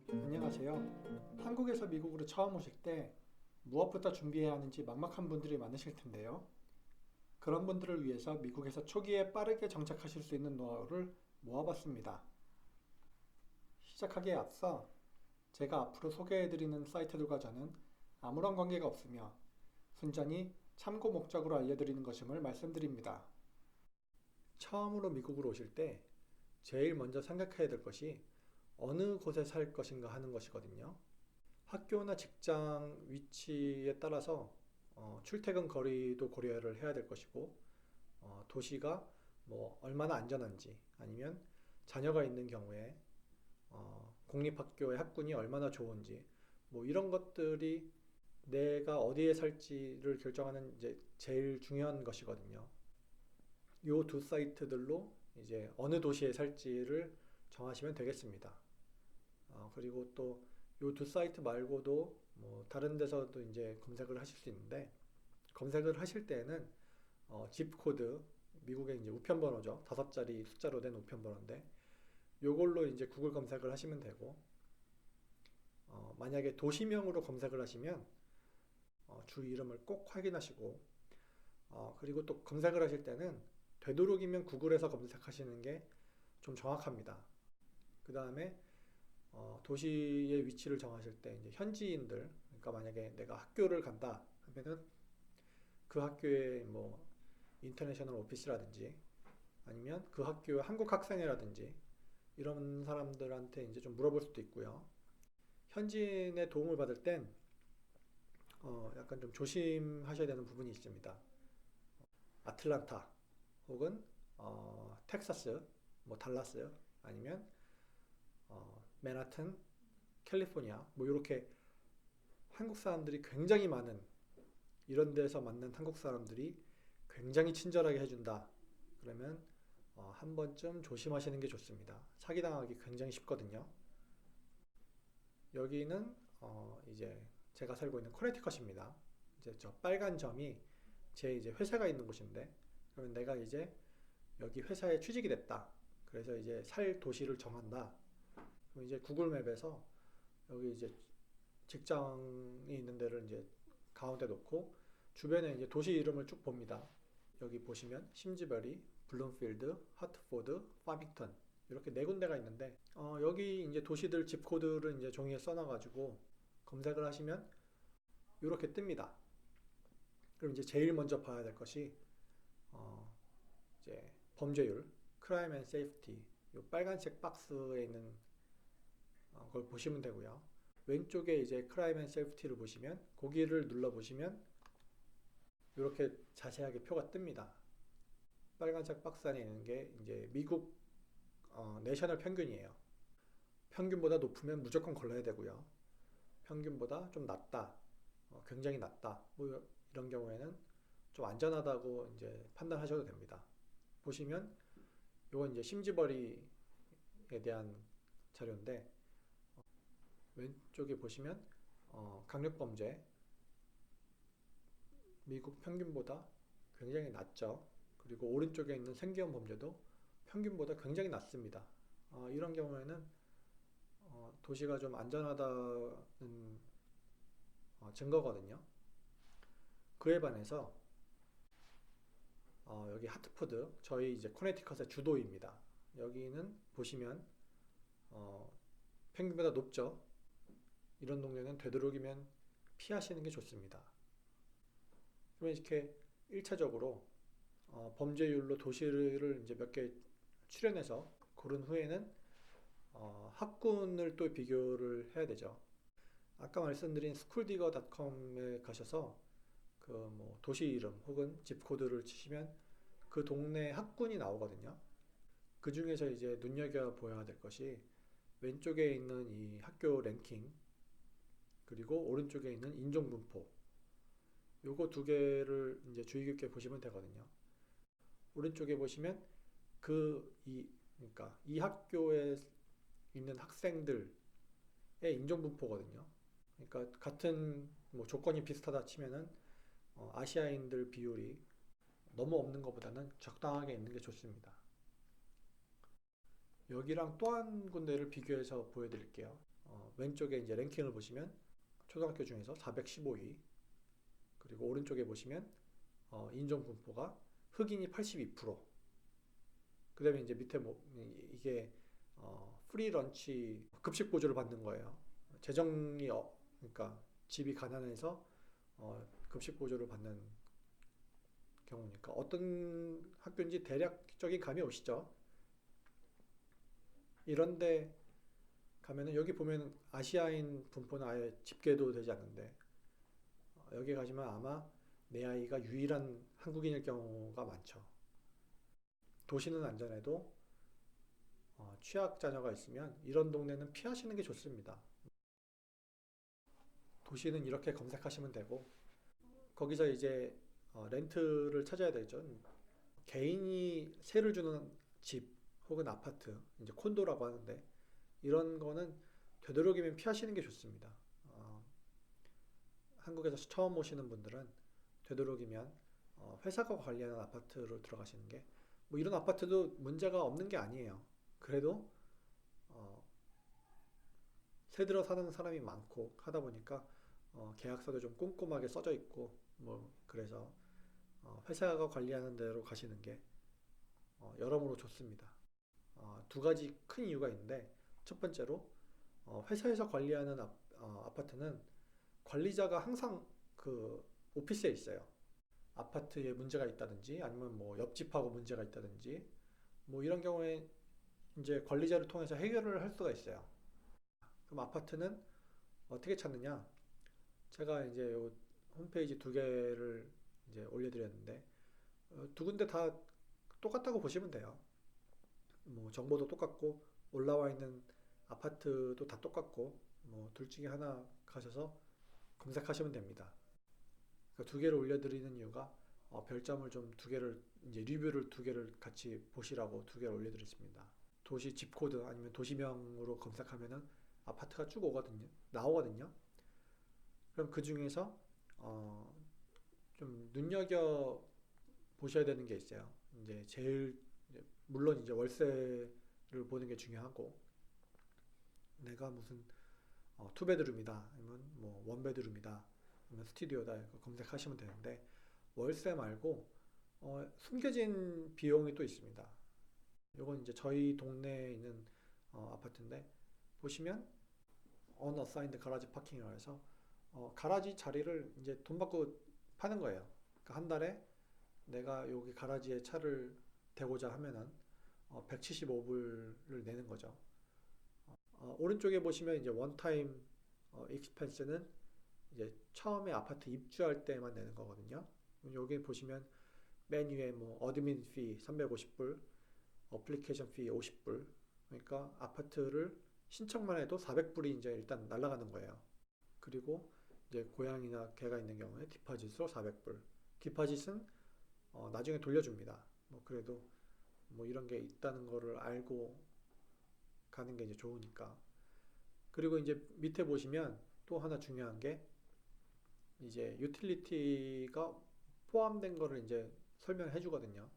안녕하세요. 한국에서 미국으로 처음 오실 때 무엇부터 준비해야 하는지 막막한 분들이 많으실 텐데요. 그런 분들을 위해서 미국에서 초기에 빠르게 정착하실 수 있는 노하우를 모아봤습니다. 시작하기에 앞서 제가 앞으로 소개해드리는 사이트들과 저는 아무런 관계가 없으며 순전히 참고 목적으로 알려드리는 것임을 말씀드립니다. 처음으로 미국으로 오실 때 제일 먼저 생각해야 될 것이 어느 곳에 살 것인가 하는 것이거든요. 학교나 직장 위치에 따라서 출퇴근 거리도 고려를 해야 될 것이고, 도시가 뭐 얼마나 안전한지, 아니면 자녀가 있는 경우에 공립학교의 학군이 얼마나 좋은지, 뭐 이런 것들이 내가 어디에 살지를 결정하는 이제 제일 중요한 것이거든요. 요 두 사이트들로 이제 어느 도시에 살지를 정하시면 되겠습니다. 그리고 또 요 두 사이트 말고도 뭐 다른 데서도 이제 검색을 하실 수 있는데, 검색을 하실 때는 집 코드, 미국의 이제 우편번호죠. 5자리 숫자로 된 우편번호인데 요걸로 이제 구글 검색을 하시면 되고, 만약에 도시명으로 검색을 하시면 주 이름을 꼭 확인하시고, 그리고 또 검색을 하실 때는 되도록이면 구글에서 검색하시는 게 좀 정확합니다. 그 다음에 도시의 위치를 정하실 때 이제 현지인들, 그러니까 만약에 내가 학교를 간다 하면은 그 학교의 뭐 인터내셔널 오피스라든지, 아니면 그 학교의 한국 학생회라든지 이런 사람들한테 이제 좀 물어볼 수도 있고요. 현지인의 도움을 받을 땐 약간 좀 조심하셔야 되는 부분이 있습니다. 아틀란타 혹은 텍사스, 뭐 달라스, 아니면 맨하튼, 캘리포니아, 뭐 이렇게 한국 사람들이 굉장히 많은 이런 데서 만난 한국 사람들이 굉장히 친절하게 해준다. 그러면 한 번쯤 조심하시는 게 좋습니다. 사기당하기 굉장히 쉽거든요. 여기는 이제 제가 살고 있는 커네티컷입니다. 이제 저 빨간 점이 제 이제 회사가 있는 곳인데, 그러면 내가 이제 여기 회사에 취직이 됐다. 그래서 이제 살 도시를 정한다. 그럼 이제 구글 맵에서 여기 이제 직장이 있는 데를 이제 가운데 놓고 주변에 이제 도시 이름을 쭉 봅니다. 여기 보시면 심즈버리, 블룸필드, 하트포드, 파밍턴 이렇게 네 군데가 있는데, 여기 이제 도시들 집 코드를 이제 종이에 써놔가지고 검색을 하시면 이렇게 뜹니다. 그럼 이제 제일 먼저 봐야 될 것이 어, 이제 범죄율, 크라임 앤 세이프티, 이 빨간색 박스에 있는 걸 보시면 되고요. 왼쪽에 이제 크라임 앤 세이프티를 보시면 거기를 눌러 보시면 이렇게 자세하게 표가 뜹니다. 빨간색 박스 안에 있는 게 이제 미국 내셔널 평균이에요. 평균보다 높으면 무조건 걸러야 되고요. 평균보다 좀 낮다, 굉장히 낮다, 뭐 이런 경우에는 좀 안전하다고 이제 판단하셔도 됩니다. 보시면 이건 이제 심지버리에 대한 자료인데, 왼쪽에 보시면 강력범죄 미국 평균보다 굉장히 낮죠. 그리고 오른쪽에 있는 생계형 범죄도 평균보다 굉장히 낮습니다. 이런 경우에는 도시가 좀 안전하다는 증거거든요. 그에 반해서 여기 하트포드, 저희 이제 코네티컷의 주도입니다. 여기는 보시면 어, 평균보다 높죠. 이런 동네는 되도록이면 피하시는 게 좋습니다. 그러면 이렇게 1차적으로 범죄율로 도시를 이제 몇 개 추려내서 고른 후에는 학군을 또 비교를 해야 되죠. 아까 말씀드린 schooldigger.com에 가셔서 그 뭐 도시 이름 혹은 집 코드를 치시면 그 동네 학군이 나오거든요. 그 중에서 이제 눈여겨보아야 될 것이 왼쪽에 있는 이 학교 랭킹, 그리고 오른쪽에 있는 인종분포, 요거 두 개를 이제 주의 깊게 보시면 되거든요. 오른쪽에 보시면 그러니까 이 학교에 있는 학생들의 인종분포거든요. 그러니까 같은 뭐 조건이 비슷하다 치면은 아시아인들 비율이 너무 없는 것보다는 적당하게 있는 게 좋습니다. 여기랑 또 한 군데를 비교해서 보여드릴게요. 왼쪽에 이제 랭킹을 보시면 초등학교 중에서 415위, 그리고 오른쪽에 보시면 인종 분포가 흑인이 82%, 그 다음에 이제 밑에 뭐 이게 프리 런치 급식 보조를 받는 거예요. 재정이 그러니까 집이 가난해서 급식 보조를 받는 경우니까 어떤 학교인지 대략적인 감이 오시죠? 이런데 가면은 여기 보면 아시아인 분포는 아예 집계도 되지 않는데 여기 가시면 아마 내 아이가 유일한 한국인일 경우가 많죠. 도시는 안전해도 취약 자녀가 있으면 이런 동네는 피하시는 게 좋습니다. 도시는 이렇게 검색하시면 되고 거기서 이제 렌트를 찾아야 되죠. 개인이 세를 주는 집 혹은 아파트, 이제 콘도라고 하는데 이런 거는 되도록이면 피하시는 게 좋습니다. 한국에서 처음 오시는 분들은 되도록이면 회사가 관리하는 아파트로 들어가시는 게, 뭐 이런 아파트도 문제가 없는 게 아니에요. 그래도 어, 새 들어 사는 사람이 많고 하다 보니까 계약서도 좀 꼼꼼하게 써져 있고 뭐 그래서 회사가 관리하는 데로 가시는 게 여러모로 좋습니다. 두 가지 큰 이유가 있는데 첫 번째로 회사에서 관리하는 아파트는 관리자가 항상 그 오피스에 있어요. 아파트에 문제가 있다든지 아니면 뭐 옆집하고 문제가 있다든지 뭐 이런 경우에 이제 관리자를 통해서 해결을 할 수가 있어요. 그럼 아파트는 어떻게 찾느냐? 제가 이제 요 홈페이지 두 개를 이제 올려드렸는데 두 군데 다 똑같다고 보시면 돼요. 뭐 정보도 똑같고 올라와 있는 아파트도 다 똑같고 뭐 둘 중에 하나 가셔서 검색하시면 됩니다. 그러니까 두 개를 올려드리는 이유가 별점을 좀 두 개를 이제 리뷰를 두 개를 같이 보시라고 두 개를 올려드렸습니다. 도시 집 코드 아니면 도시명으로 검색하면은 아파트가 쭉 오거든요. 나오거든요. 그럼 그 중에서 어, 좀 눈여겨 보셔야 되는 게 있어요. 이제 제일 물론 이제 월세를 보는 게 중요하고 내가 무슨 투베드룸이다 아니면 뭐 원베드룸이다 아니면 스튜디오다 이거 검색하시면 되는데 월세 말고 숨겨진 비용이 또 있습니다. 이건 이제 저희 동네에 있는 아파트인데 보시면 unassigned 가라지 파킹이라고 해서 가라지 자리를 이제 돈 받고 파는 거예요. 그러니까 한 달에 내가 여기 가라지에 차를 대고자 하면은 175불을 내는 거죠. 오른쪽에 보시면 이제 원타임 익스펜스는 이제 처음에 아파트 입주할 때만 내는 거거든요. 여기 보시면 메뉴에 뭐 어드민 피 350불, 어플리케이션 피 50불. 그러니까 아파트를 신청만 해도 400불이 이제 일단 날아가는 거예요. 그리고 이제 고양이나 개가 있는 경우에 디파짓으로 400불. 디파짓은 나중에 돌려줍니다. 뭐 그래도 뭐 이런 게 있다는 거를 알고 가는 게 이제 좋으니까. 그리고 이제 밑에 보시면 또 하나 중요한 게 이제 유틸리티가 포함된 거를 이제 설명해 주거든요.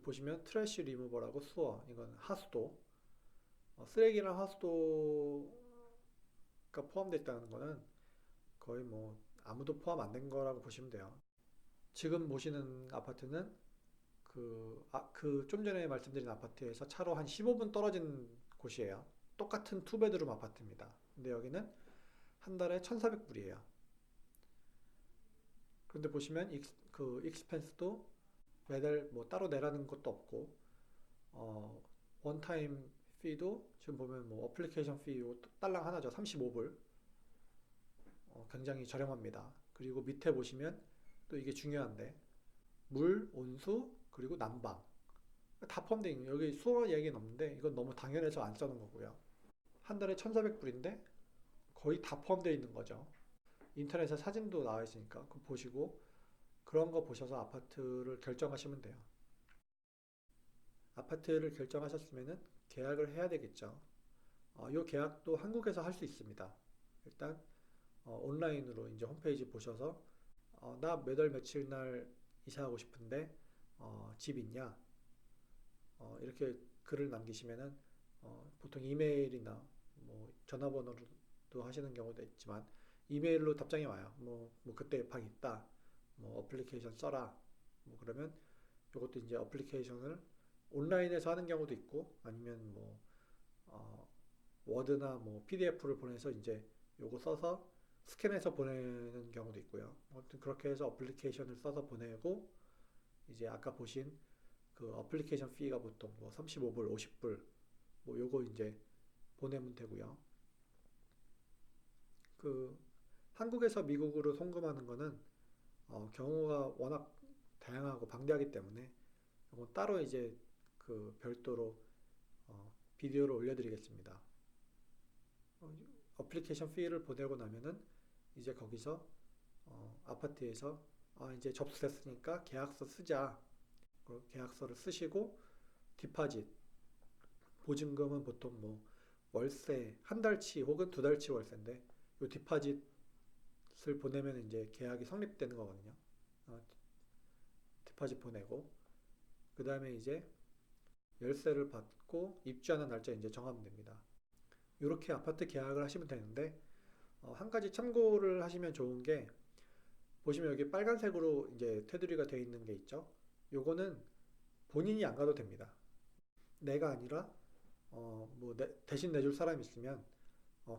보시면 트래쉬 리무버라고 수어, 이건 하수도, 쓰레기랑 하수도가 포함되어 있다는 거는 거의 뭐 아무도 포함 안 된 거라고 보시면 돼요. 지금 보시는 아파트는 그 좀 전에 말씀드린 아파트에서 차로 한 15분 떨어진 곳이에요. 똑같은 투베드룸 아파트입니다. 근데 여기는 한 달에 1,400불이에요. 그런데 보시면 그 익스펜스도 매달 뭐 따로 내라는 것도 없고 원타임 피도 지금 보면 뭐 어플리케이션 피 딸랑 하나죠. 35불. 굉장히 저렴합니다. 그리고 밑에 보시면 또 이게 중요한데 물, 온수, 그리고 난방 다 포함되어 있는 여기 수어 얘기는 없는데 이건 너무 당연해서 안 써놓은 거고요. 한 달에 1,400불인데 거의 다 포함되어 있는 거죠. 인터넷에 사진도 나와 있으니까 그거 보시고 그런 거 보셔서 아파트를 결정하시면 돼요. 아파트를 결정하셨으면 계약을 해야 되겠죠. 이 계약도 한국에서 할 수 있습니다. 일단 온라인으로 이제 홈페이지 보셔서 나 몇 월 며칠 날 이사하고 싶은데 집 있냐? 이렇게 글을 남기시면은 보통 이메일이나 뭐 전화번호로도 하시는 경우도 있지만 이메일로 답장이 와요. 뭐 그때 방 있다. 뭐 어플리케이션 써라. 뭐 그러면 이것도 이제 어플리케이션을 온라인에서 하는 경우도 있고 아니면 뭐 어, 워드나 뭐 PDF를 보내서 이제 요거 써서 스캔해서 보내는 경우도 있고요. 아무튼 그렇게 해서 어플리케이션을 써서 보내고 이제 아까 보신 그 어플리케이션 피가 보통 뭐 35불, 50불 뭐 요거 이제 보내면 되고요. 그 한국에서 미국으로 송금하는 거는 경우가 워낙 다양하고 방대하기 때문에 이건 따로 이제 그 별도로 비디오를 올려드리겠습니다. 어플리케이션 피를 보내고 나면은 이제 거기서 아파트에서 이제 접수됐으니까 계약서 쓰자. 계약서를 쓰시고 디파짓 보증금은 보통 뭐 월세 한 달치 혹은 두 달치 월세인데 요 디파짓을 보내면 이제 계약이 성립되는 거거든요. 어, 디파짓 보내고 그 다음에 이제 열쇠를 받고 입주하는 날짜 이제 정하면 됩니다. 이렇게 아파트 계약을 하시면 되는데 한 가지 참고를 하시면 좋은 게 보시면 여기 빨간색으로 이제 테두리가 되어 있는 게 있죠. 요거는 본인이 안 가도 됩니다. 내가 아니라 뭐 대신 내줄 사람이 있으면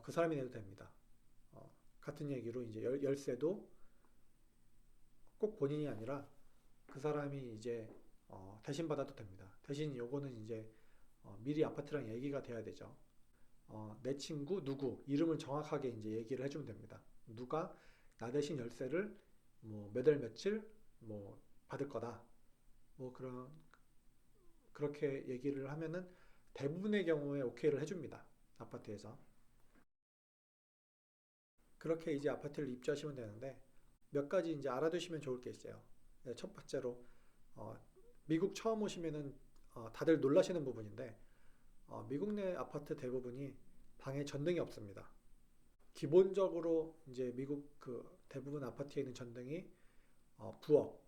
그 사람이 내도 됩니다. 같은 얘기로 이제 열쇠도 꼭 본인이 아니라 그 사람이 이제 대신 받아도 됩니다. 대신 요거는 이제 미리 아파트랑 얘기가 돼야 되죠. 내 친구 누구 이름을 정확하게 이제 얘기를 해주면 됩니다. 누가 나 대신 열쇠를 뭐 몇 월 며칠 뭐 받을 거다. 뭐 그렇게 얘기를 하면은 대부분의 경우에 오케이를 해줍니다. 아파트에서. 그렇게 이제 아파트를 입주하시면 되는데 몇 가지 이제 알아두시면 좋을 게 있어요. 네, 첫 번째로 어, 미국 처음 오시면은 다들 놀라시는 부분인데 미국 내 아파트 대부분이 방에 전등이 없습니다. 기본적으로 이제 미국 그 대부분 아파트에 있는 전등이 부엌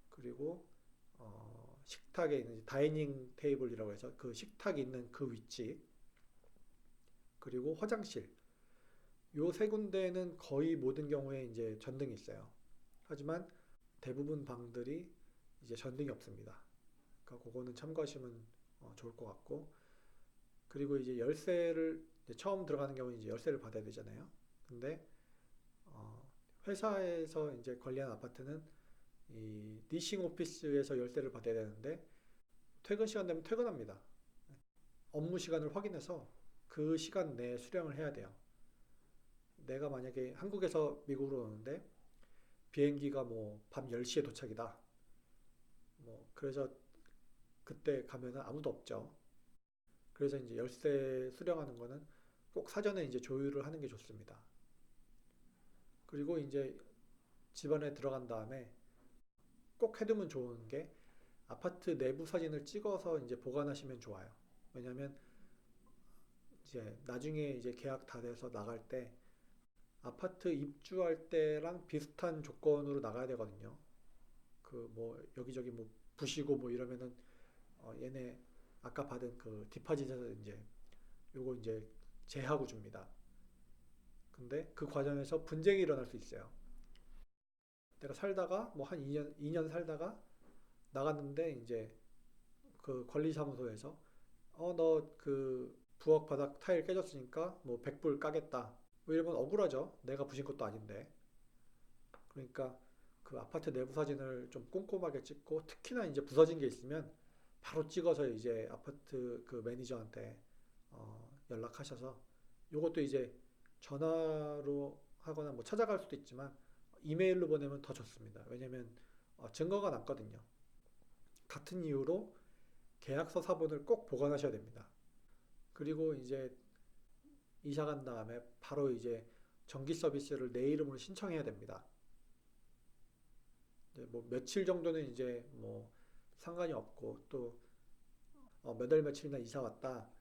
그리고 식탁에 있는 다이닝 테이블이라고 해서 그 식탁이 있는 그 위치 그리고 화장실 요 세 군데는 거의 모든 경우에 이제 전등이 있어요. 하지만 대부분 방들이 이제 전등이 없습니다. 그러니까 그거는 참고하시면 좋을 것 같고 그리고 이제 열쇠를 이제 처음 들어가는 경우에 이제 열쇠를 받아야 되잖아요. 근데 어, 회사에서 이제 관리하는 아파트는 이 리싱 오피스에서 열쇠를 받아야 되는데 퇴근 시간 되면 퇴근합니다. 업무 시간을 확인해서 그 시간 내에 수령을 해야 돼요. 내가 만약에 한국에서 미국으로 오는데 비행기가 뭐 밤 10시에 도착이다. 뭐 그래서 그때 가면은 아무도 없죠. 그래서 이제 열쇠 수령하는 거는 꼭 사전에 이제 조율을 하는 게 좋습니다. 그리고 이제 집안에 들어간 다음에 꼭 해두면 좋은 게 아파트 내부 사진을 찍어서 이제 보관하시면 좋아요. 왜냐면 이제 나중에 이제 계약 다 돼서 나갈 때 아파트 입주할 때랑 비슷한 조건으로 나가야 되거든요. 그 뭐 여기저기 뭐 부시고 뭐 이러면은 얘네 아까 받은 그 디파짓에서 이제 요거 이제 제하고 줍니다. 근데 그 과정에서 분쟁이 일어날 수 있어요. 내가 살다가 뭐 한 2년 살다가 나갔는데 이제 그 관리사무소에서 너 그 부엌 바닥 타일 깨졌으니까 뭐 100불 까겠다. 뭐 이러면 억울하죠. 내가 부신 것도 아닌데. 그러니까 그 아파트 내부 사진을 좀 꼼꼼하게 찍고 특히나 이제 부서진 게 있으면 바로 찍어서 이제 아파트 그 매니저한테 연락하셔서 요것도 이제 전화로 하거나 뭐 찾아갈 수도 있지만 이메일로 보내면 더 좋습니다. 왜냐면 증거가 남거든요. 같은 이유로 계약서 사본을 꼭 보관하셔야 됩니다. 그리고 이제 이사 간 다음에 바로 이제 전기 서비스를 내 이름으로 신청해야 됩니다. 뭐 며칠 정도는 이제 뭐 상관이 없고 또 몇 월 며칠이나 이사 왔다.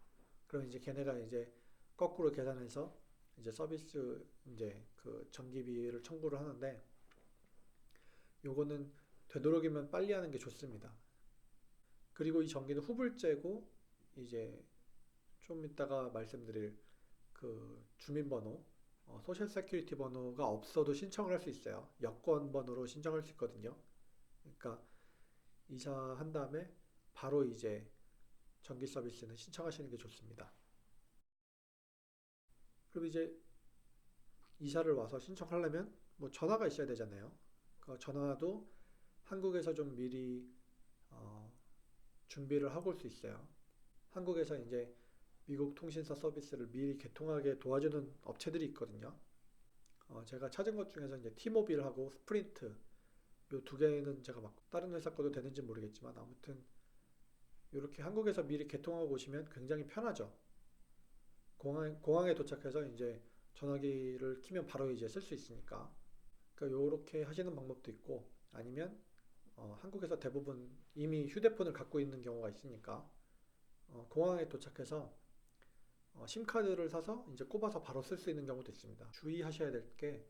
그럼 이제 걔네가 이제 거꾸로 계산해서 이제 서비스 이제 그 전기비를 청구를 하는데 요거는 되도록이면 빨리 하는 게 좋습니다. 그리고 이 전기는 후불제고 이제 좀 이따가 말씀드릴 그 주민번호, 소셜 세큐리티 번호가 없어도 신청을 할 수 있어요. 여권 번호로 신청할 수 있거든요. 그러니까 이사한 다음에 바로 이제 전기 서비스는 신청하시는 게 좋습니다. 그리고 이제 이사를 와서 신청하려면 뭐 전화가 있어야 되잖아요. 그 전화도 한국에서 좀 미리 어, 준비를 하고 올 수 있어요. 한국에서 이제 미국 통신사 서비스를 미리 개통하게 도와주는 업체들이 있거든요. 제가 찾은 것 중에서 이제 티모빌하고 스프린트 요 두 개는 제가 막 다른 회사 거도 되는지 모르겠지만 아무튼 이렇게 한국에서 미리 개통하고 오시면 굉장히 편하죠. 공항에 도착해서 이제 전화기를 키면 바로 이제 쓸 수 있으니까. 그러니까 요렇게 하시는 방법도 있고 아니면 한국에서 대부분 이미 휴대폰을 갖고 있는 경우가 있으니까 공항에 도착해서 심카드를 사서 이제 꼽아서 바로 쓸 수 있는 경우도 있습니다. 주의하셔야 될 게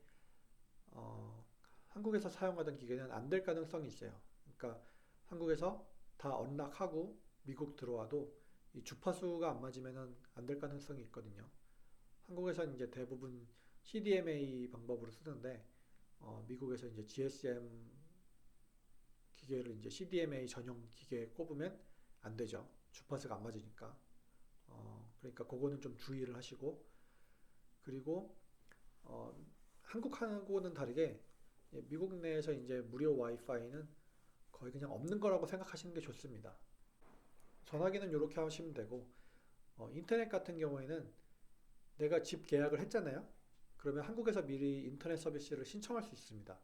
한국에서 사용하던 기계는 안 될 가능성이 있어요. 그러니까 한국에서 다 언락하고 미국 들어와도 이 주파수가 안 맞으면은 안 될 가능성이 있거든요. 한국에서 이제 대부분 CDMA 방법으로 쓰는데 미국에서 이제 GSM 기계를 이제 CDMA 전용 기계에 꼽으면 안 되죠. 주파수가 안 맞으니까. 그러니까 그거는 좀 주의를 하시고 그리고 어, 한국하고는 다르게 미국 내에서 이제 무료 와이파이는 거의 그냥 없는 거라고 생각하시는 게 좋습니다. 전화기는 이렇게 하시면 되고 인터넷 같은 경우에는 내가 집 계약을 했잖아요. 그러면 한국에서 미리 인터넷 서비스를 신청할 수 있습니다.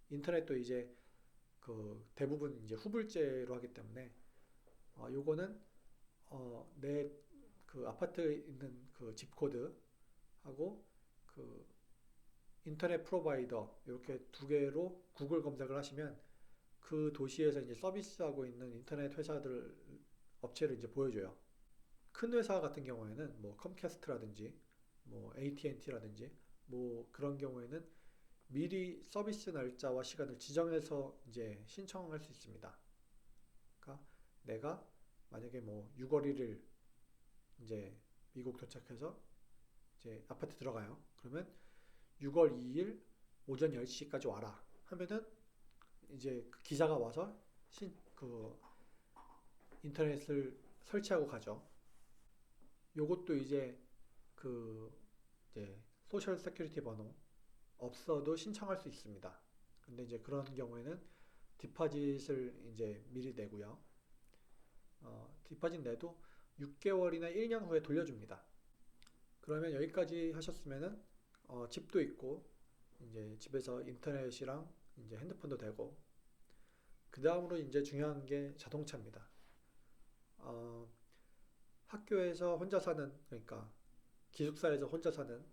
인터넷도 이제 그 대부분 이제 후불제로 하기 때문에 요거는 내 그 아파트에 있는 그 집 코드하고 그 인터넷 프로바이더 이렇게 두 개로 구글 검색을 하시면 그 도시에서 이제 서비스하고 있는 인터넷 회사들 업체를 이제 보여줘요. 큰 회사 같은 경우에는 뭐 컴캐스트라든지 뭐 AT&T라든지 뭐 그런 경우에는 미리 서비스 날짜와 시간을 지정해서 이제 신청할 수 있습니다. 그러니까 내가 만약에 뭐 6월 1일 이제 미국 도착해서 이제 아파트 들어가요. 그러면 6월 2일 오전 10시까지 와라 하면은 이제 그 기사가 와서 그 인터넷을 설치하고 가죠. 요것도 그 이제 소셜 세큐리티 번호 없어도 신청할 수 있습니다. 근데 이제 그런 경우에는 디파짓을 이제 미리 내고요. 디파짓 내도 6개월이나 1년 후에 돌려줍니다. 그러면 여기까지 하셨으면은 집도 있고 이제 집에서 인터넷이랑 이제 핸드폰도 되고 그 다음으로 이제 중요한 게 자동차입니다. 어, 학교에서 혼자 사는 그러니까 기숙사에서 혼자 사는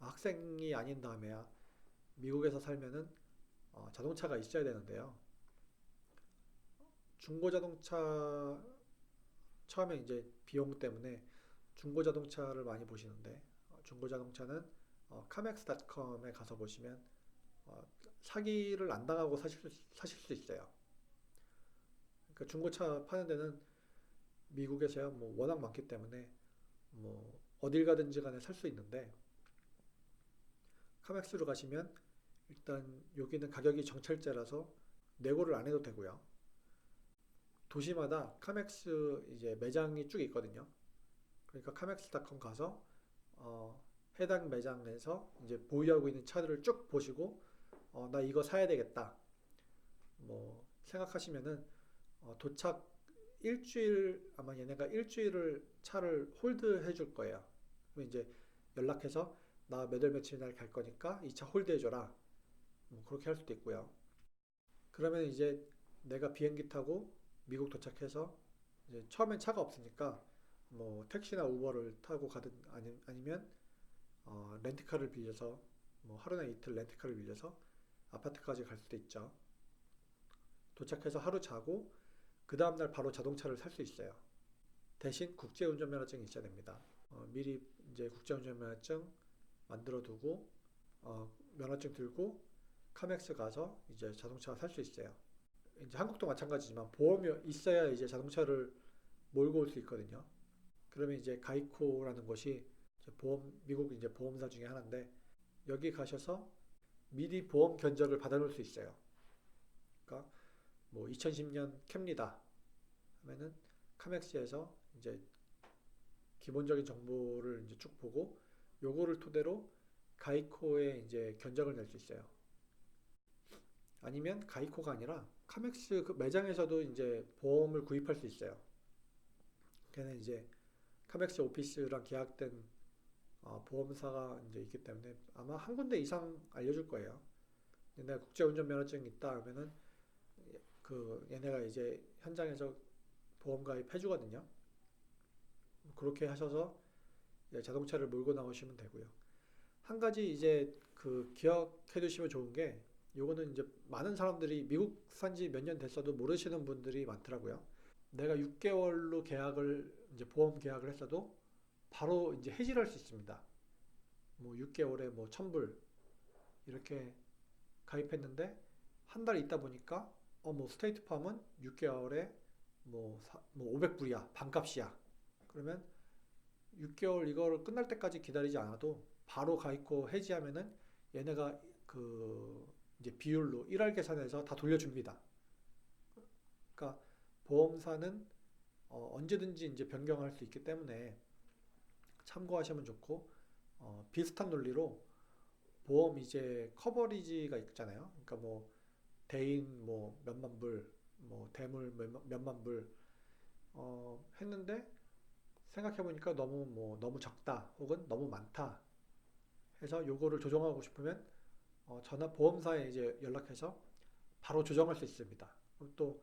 학생이 아닌 다음에야 미국에서 살면은 자동차가 있어야 되는데요. 중고 자동차 처음에 이제 비용 때문에 중고 자동차를 많이 보시는데 중고 자동차는 카맥스.com에 가서 보시면 사기를 안 당하고 사실 수 있어요. 그러니까 중고차 파는 데는 미국에서야 뭐 워낙 많기 때문에 뭐 어딜 가든지 간에 살 수 있는데 카맥스로 가시면 일단 여기는 가격이 정찰제라서 내고를 안 해도 되고요. 도시마다 카맥스 이제 매장이 쭉 있거든요. 그러니까 카맥스.com 가서 해당 매장에서 이제 보유하고 있는 차들을 쭉 보시고 나 이거 사야 되겠다. 뭐 생각하시면은 도착 일주일 아마 얘네가 일주일을 차를 홀드해 줄 거예요. 그럼 이제 연락해서 나 몇 월 며칠 날 갈 거니까 이 차 홀드해 줘라. 뭐 그렇게 할 수도 있고요. 그러면 이제 내가 비행기 타고 미국 도착해서 이제 처음엔 차가 없으니까 뭐 택시나 우버를 타고 가든 아니면 렌트카를 빌려서 뭐 하루나 이틀 렌트카를 빌려서 아파트까지 갈 수도 있죠. 도착해서 하루 자고 그 다음날 바로 자동차를 살 수 있어요. 대신 국제운전면허증이 있어야 됩니다. 미리 이제 국제운전면허증 만들어 두고 면허증 들고 카맥스 가서 이제 자동차 살 수 있어요. 이제 한국도 마찬가지지만 보험이 있어야 이제 자동차를 몰고 올 수 있거든요. 그러면 이제 가이코라는 곳이 미국 이제 보험사 중에 하나인데 여기 가셔서 미리 보험 견적을 받아놓을 수 있어요. 그러니까 뭐 2010년 캡니다 하면은 카맥스에서 이제 기본적인 정보를 이제 쭉 보고 요거를 토대로 가이코에 이제 견적을 낼 수 있어요. 아니면 가이코가 아니라 카맥스 그 매장에서도 이제 보험을 구입할 수 있어요. 걔는 이제 카맥스 오피스랑 계약된 보험사가 이제 있기 때문에 아마 한 군데 이상 알려줄 거예요. 내가 국제운전면허증이 있다 하면은 그 얘네가 이제 현장에서 보험 가입해 주거든요. 그렇게 하셔서 자동차를 몰고 나오시면 되고요. 한 가지 이제 그 기억해 두시면 좋은 게 요거는 이제 많은 사람들이 미국 산지 몇 년 됐어도 모르시는 분들이 많더라고요. 내가 6개월로 계약을 이제 보험 계약을 했어도 바로 이제 해지를 할 수 있습니다. 뭐 6개월에 뭐 1000불 이렇게 가입했는데 한 달 있다 보니까 뭐 스테이트팜은 6개월에 뭐 500불이야 반값이야. 그러면 6개월 이거를 끝날 때까지 기다리지 않아도 바로 가입고 해지하면은 얘네가 그 이제 비율로 1할 계산해서 다 돌려줍니다. 그러니까 보험사는 언제든지 이제 변경할 수 있기 때문에 참고하시면 좋고 비슷한 논리로 보험 이제 커버리지가 있잖아요. 그러니까 뭐 대인 뭐 몇만 불, 뭐 대물 몇만 불 했는데 생각해 보니까 너무 적다 혹은 너무 많다 해서 요거를 조정하고 싶으면 전화 보험사에 이제 연락해서 바로 조정할 수 있습니다. 또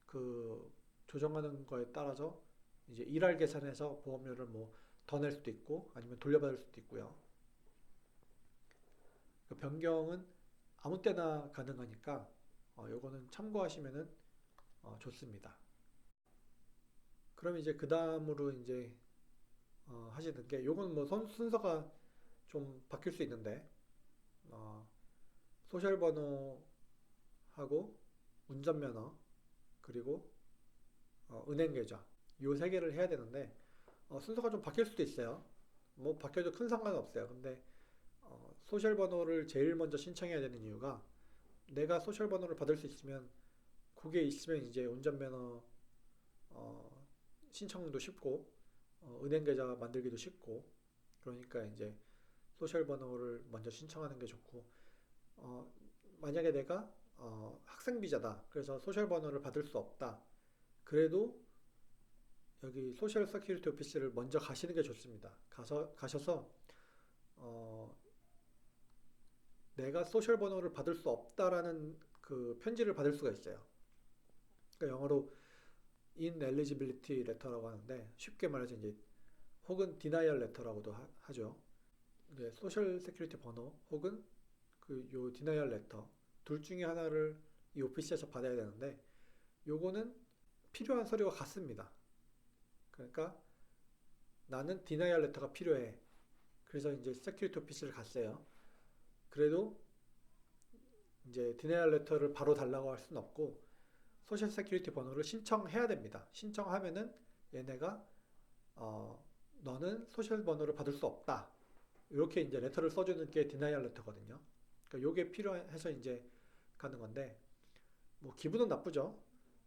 그 조정하는 거에 따라서 이제 일할 계산해서 보험료를 뭐 더 낼 수도 있고 아니면 돌려받을 수도 있고요. 그 변경은 아무 때나 가능하니까 요거는 참고하시면은 좋습니다. 그럼 이제 그 다음으로 이제 하시는 게 요건 뭐 순서가 좀 바뀔 수 있는데 어, 소셜 번호하고 운전면허 그리고 은행 계좌 요 세 개를 해야 되는데 순서가 좀 바뀔 수도 있어요. 뭐 바뀌어도 큰 상관은 없어요. 근데 소셜 번호를 제일 먼저 신청해야 되는 이유가 내가 소셜 번호를 받을 수 있으면 그게 있으면 이제 운전면허 어, 신청도 쉽고 은행 계좌 만들기도 쉽고 그러니까 이제 소셜 번호를 먼저 신청하는 게 좋고 어, 만약에 내가 학생 비자다. 그래서 소셜 번호를 받을 수 없다. 그래도 여기 소셜 세큐리티 오피스를 먼저 가시는 게 좋습니다. 가셔서 어, 내가 소셜 번호를 받을 수 없다라는 그 편지를 받을 수가 있어요. 그러니까 영어로 ineligibility letter라고 하는데 쉽게 말해서 이제 혹은 denial letter라고도 하죠. 이제 소셜 세큐리티 번호 혹은 그 요 denial letter 둘 중에 하나를 이 오피스에서 받아야 되는데 요거는 필요한 서류가 같습니다. 그러니까 나는 denial letter가 필요해. 그래서 이제 세큐리티 오피스를 갔어요. 그래도 이제 denial letter를 바로 달라고 할 수는 없고 소셜 세큐리티 번호를 신청해야 됩니다. 신청하면은 얘네가 어, 너는 소셜 번호를 받을 수 없다. 이렇게 이제 레터를 써주는 게 디나이얼 레터거든요. 그러니까 요게 필요해서 이제 가는 건데 뭐 기분은 나쁘죠.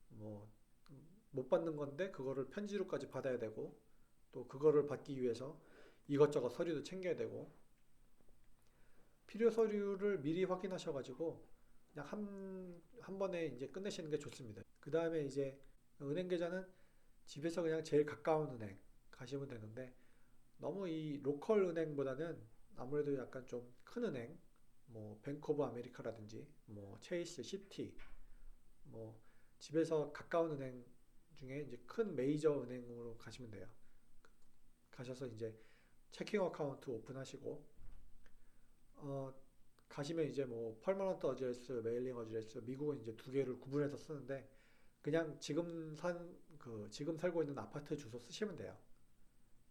뭐 못 받는 건데 그거를 편지로까지 받아야 되고 또 그거를 받기 위해서 이것저것 서류도 챙겨야 되고 필요 서류를 미리 확인하셔가지고 그냥 한 번에 이제 끝내시는 게 좋습니다. 그 다음에 이제 은행 계좌는 집에서 그냥 제일 가까운 은행 가시면 되는데 너무 이 로컬 은행보다는 아무래도 약간 좀 큰 은행, 뭐 뱅크 오브 아메리카라든지 뭐 체이스, 시티, 뭐 집에서 가까운 은행 중에 이제 큰 메이저 은행으로 가시면 돼요. 가셔서 이제 체킹 어카운트 오픈하시고 어, 가시면 이제 뭐 퍼머넌트 어드레스, 메일링 어드레스, 미국은 이제 두 개를 구분해서 쓰는데 그냥 지금 살고 있는 아파트 주소 쓰시면 돼요.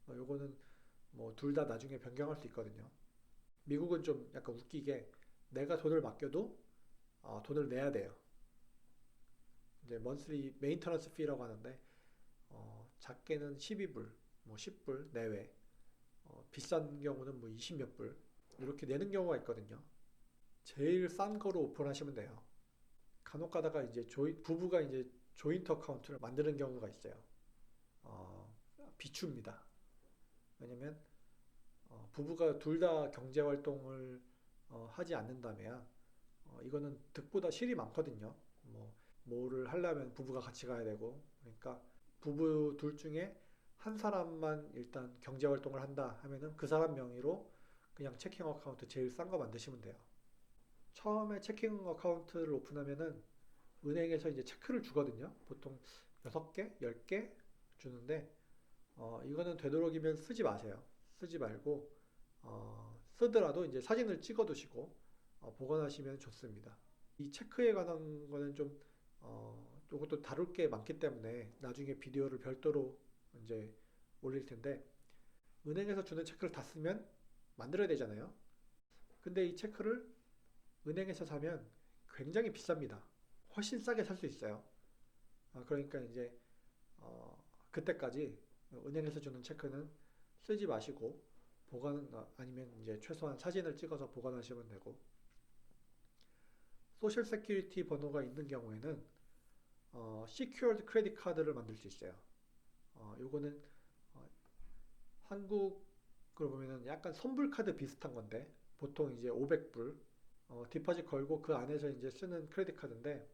요거는 뭐 둘 다 나중에 변경할 수 있거든요. 미국은 좀 약간 웃기게 내가 돈을 맡겨도 돈을 내야 돼요. 이제 monthly maintenance fee라고 하는데 작게는 12불, 뭐 10불 내외, 비싼 경우는 뭐 20 몇 불 이렇게 내는 경우가 있거든요. 제일 싼 거로 오픈하시면 돼요. 간혹 가다가 이제 부부가 이제 조인트 어카운트를 만드는 경우가 있어요. 어, 비추입니다. 왜냐면 부부가 둘 다 경제 활동을 하지 않는다면 이거는 득보다 실이 많거든요. 뭐를 하려면 부부가 같이 가야 되고 그러니까 부부 둘 중에 한 사람만 일단 경제 활동을 한다 하면은 그 사람 명의로 그냥 체킹 어카운트 제일 싼 거 만드시면 돼요. 처음에 체킹 어카운트를 오픈하면은 은행에서 이제 체크를 주거든요. 보통 6개, 10개 주는데 이거는 되도록이면 쓰지 마세요. 쓰지 말고 쓰더라도 이제 사진을 찍어 두시고 보관하시면 좋습니다. 이 체크에 관한 거는 좀 이것도 다룰 게 많기 때문에 나중에 비디오를 별도로 이제 올릴 텐데 은행에서 주는 체크를 다 쓰면 만들어야 되잖아요. 근데 이 체크를 은행에서 사면 굉장히 비쌉니다. 훨씬 싸게 살 수 있어요. 그러니까 이제 그때까지 은행에서 주는 체크는 쓰지 마시고 보관 아니면 이제 최소한 사진을 찍어서 보관하시면 되고 소셜 세큐리티 번호가 있는 경우에는 secured 크레딧 카드를 만들 수 있어요. 요거는 한국으로 보면은 약간 선불카드 비슷한 건데 보통 이제 500불 디파짓 걸고 그 안에서 이제 쓰는 크레딧 카드인데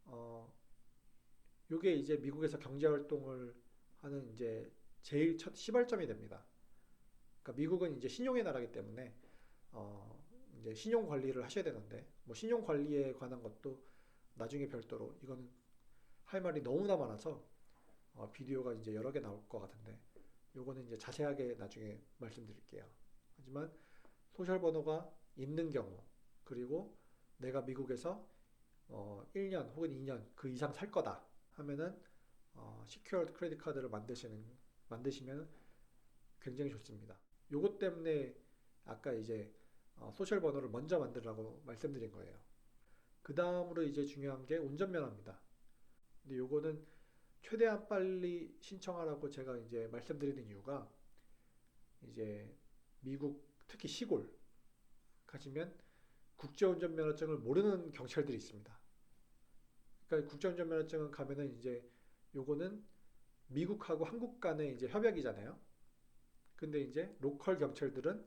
어, 요게 이제 미국에서 경제 활동을 하는 이제 제일 첫 시발점이 됩니다. 그러니까 미국은 이제 신용의 나라이기 때문에 어, 이제 신용 관리를 하셔야 되는데 뭐 신용 관리에 관한 것도 나중에 별도로 이거는 할 말이 너무나 많아서 비디오가 이제 여러 개 나올 것 같은데 요거는 이제 자세하게 나중에 말씀드릴게요. 하지만 소셜 번호가 있는 경우 그리고 내가 미국에서 1년 혹은 2년 그 이상 살 거다 하면은 시큐어드 크레딧 카드를 만드시면 굉장히 좋습니다. 요것 때문에 아까 이제 소셜 번호를 먼저 만들라고 말씀드린 거예요. 그 다음으로 이제 중요한 게 운전면허입니다. 근데 요거는 최대한 빨리 신청하라고 제가 이제 말씀드리는 이유가 이제 미국 특히 시골 가시면 국제운전면허증을 모르는 경찰들이 있습니다. 그러니까 국제운전면허증은 가면은 이제 요거는 미국하고 한국 간의 이제 협약이잖아요. 근데 이제 로컬 경찰들은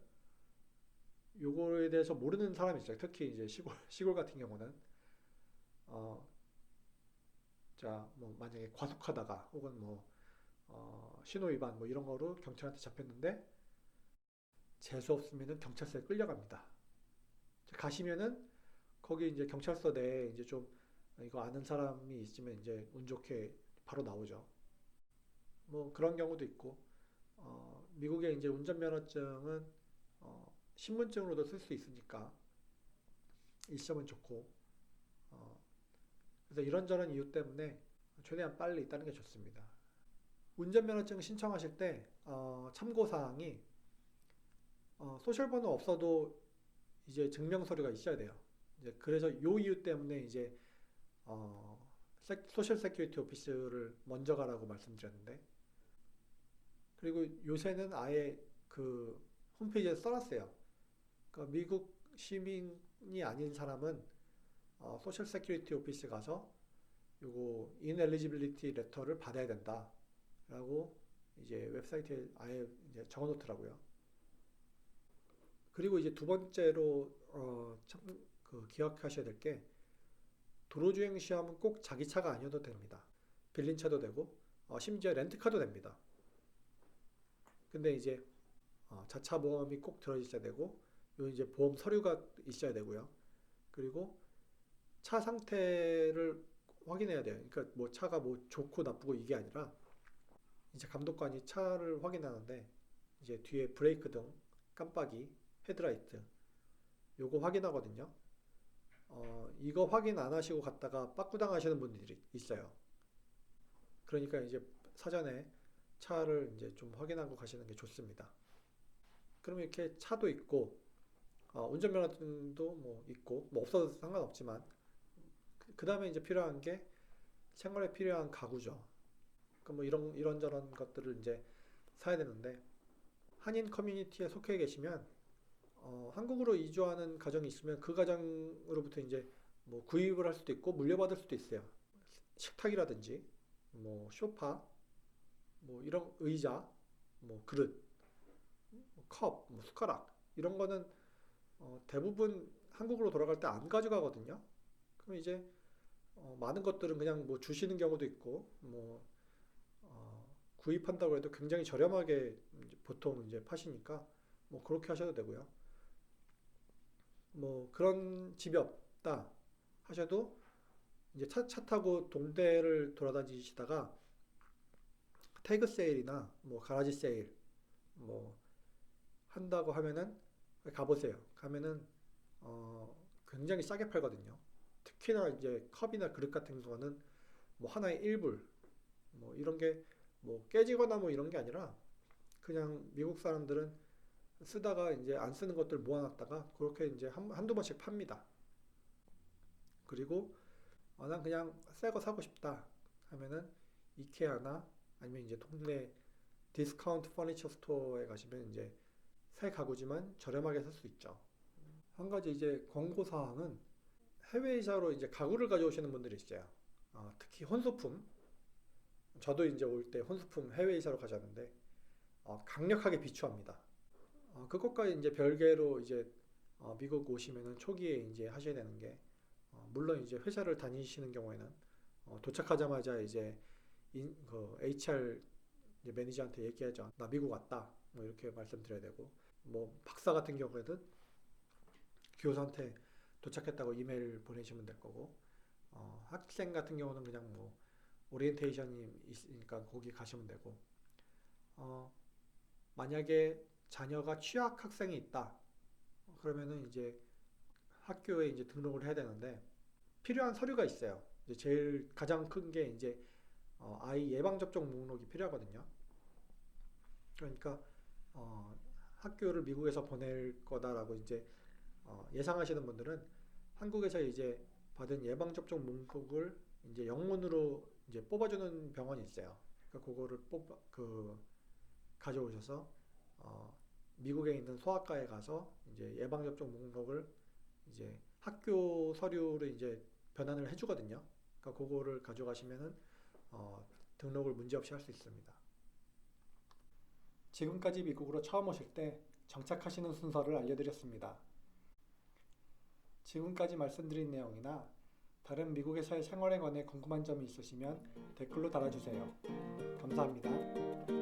요거에 대해서 모르는 사람이 있어요. 특히 이제 시골 같은 경우는 어, 자, 뭐 만약에 과속하다가 혹은 뭐 신호 위반 뭐 이런 거로 경찰한테 잡혔는데 재수 없으면은 경찰서에 끌려갑니다. 가시면은 거기 이제 경찰서 내에 이제 좀 이거 아는 사람이 있으면 이제 운 좋게 바로 나오죠. 뭐 그런 경우도 있고 미국의 이제 운전면허증은 신분증으로도 쓸 수 있으니까 일시험은 좋고 그래서 이런저런 이유 때문에 최대한 빨리 있다는 게 좋습니다. 운전면허증 신청하실 때 참고사항이 소셜번호 없어도 이제 증명서류가 있어야 돼요. 이제 그래서 요 이유 때문에 이제 어, 소셜 세큐리티 오피스를 먼저 가라고 말씀드렸는데 그리고 요새는 아예 그 홈페이지에 써놨어요. 그러니까 미국 시민이 아닌 사람은 소셜 세큐리티 오피스 가서 요거 ineligibility letter를 받아야 된다라고 이제 웹사이트에 아예 이제 적어놓더라고요. 그리고 이제 두 번째로 그 기억하셔야 될 게 도로주행 시험은 꼭 자기 차가 아니어도 됩니다. 빌린 차도 되고 심지어 렌트카도 됩니다. 근데 이제 자차 보험이 꼭 들어있어야 되고 요 이제 보험 서류가 있어야 되고요. 그리고 차 상태를 확인해야 돼요. 그러니까 뭐 차가 뭐 좋고 나쁘고 이게 아니라 이제 감독관이 차를 확인하는데 이제 뒤에 브레이크 등 깜빡이, 헤드라이트 요거 확인하거든요. 이거 확인 안 하시고 갔다가 빠꾸당 하시는 분들이 있어요. 그러니까 이제 사전에 차를 이제 좀 확인하고 가시는 게 좋습니다. 그러면 이렇게 차도 있고 운전면허증도 뭐 있고 뭐 없어도 상관없지만 그 다음에 이제 필요한 게 생활에 필요한 가구죠. 뭐 이런저런 것들을 이제 사야 되는데, 한인 커뮤니티에 속해 계시면 한국으로 이주하는 가정이 있으면 그 가정으로부터 이제 뭐 구입을 할 수도 있고 물려받을 수도 있어요. 식탁이라든지 뭐 소파, 뭐 이런 의자, 뭐 그릇, 뭐 컵, 뭐 숟가락 이런 거는 대부분 한국으로 돌아갈 때 안 가져가거든요. 그럼 이제 많은 것들은 그냥 뭐 주시는 경우도 있고 뭐 구입한다고 해도 굉장히 저렴하게 이제 보통 이제 파시니까 뭐 그렇게 하셔도 되고요. 뭐 그런 집이 없다 하셔도 이제 차 타고 동대를 돌아다니시다가 태그 세일이나 뭐 가라지 세일 뭐 한다고 하면은 가보세요. 가면은 굉장히 싸게 팔거든요. 특히나 이제 컵이나 그릇 같은 거는 뭐 하나에 1불 뭐 이런 게 뭐 깨지거나 뭐 이런 게 아니라 그냥 미국 사람들은 쓰다가 이제 안 쓰는 것들 모아놨다가 그렇게 이제 한두 번씩 팝니다. 그리고 난 그냥 새 거 사고 싶다 하면은 이케아나 아니면 이제 동네 디스카운트 퍼니처 스토어에 가시면 이제 새 가구지만 저렴하게 살 수 있죠. 한 가지 이제 권고 사항은 해외이사로 이제 가구를 가져오시는 분들이 있어요. 특히 혼수품. 저도 이제 올 때 혼수품 해외이사로 가져왔는데 강력하게 비추합니다. 그것과 이제 별개로 이제 미국 오시면은 초기에 이제 하셔야 되는 게 물론 이제 회사를 다니시는 경우에는 도착하자마자 이제 그 HR 이제 매니저한테 얘기하죠. 나 미국 왔다. 뭐 이렇게 말씀드려야 되고 뭐 박사 같은 경우에는 교사한테 도착했다고 이메일 보내시면 될 거고 학생 같은 경우는 그냥 뭐 오리엔테이션이 있으니까 거기 가시면 되고 만약에 자녀가 취학 학생이 있다 그러면은 이제 학교에 이제 등록을 해야 되는데 필요한 서류가 있어요. 이제 제일 가장 큰 게 이제 아이 예방 접종 목록이 필요하거든요. 그러니까 학교를 미국에서 보낼 거다라고 이제 예상하시는 분들은 한국에서 이제 받은 예방 접종 목록을 이제 영문으로 이제 뽑아주는 병원이 있어요. 그러니까 그거를 가져오셔서 미국에 있는 소아과에 가서 이제 예방 접종 목록을 이제 학교 서류로 이제 변환을 해주거든요. 그러니까 그거를 가져가시면은 등록을 문제없이 할 수 있습니다. 지금까지 미국으로 처음 오실 때 정착하시는 순서를 알려드렸습니다. 지금까지 말씀드린 내용이나 다른 미국에서의 생활에 관해 궁금한 점이 있으시면 댓글로 달아주세요. 감사합니다.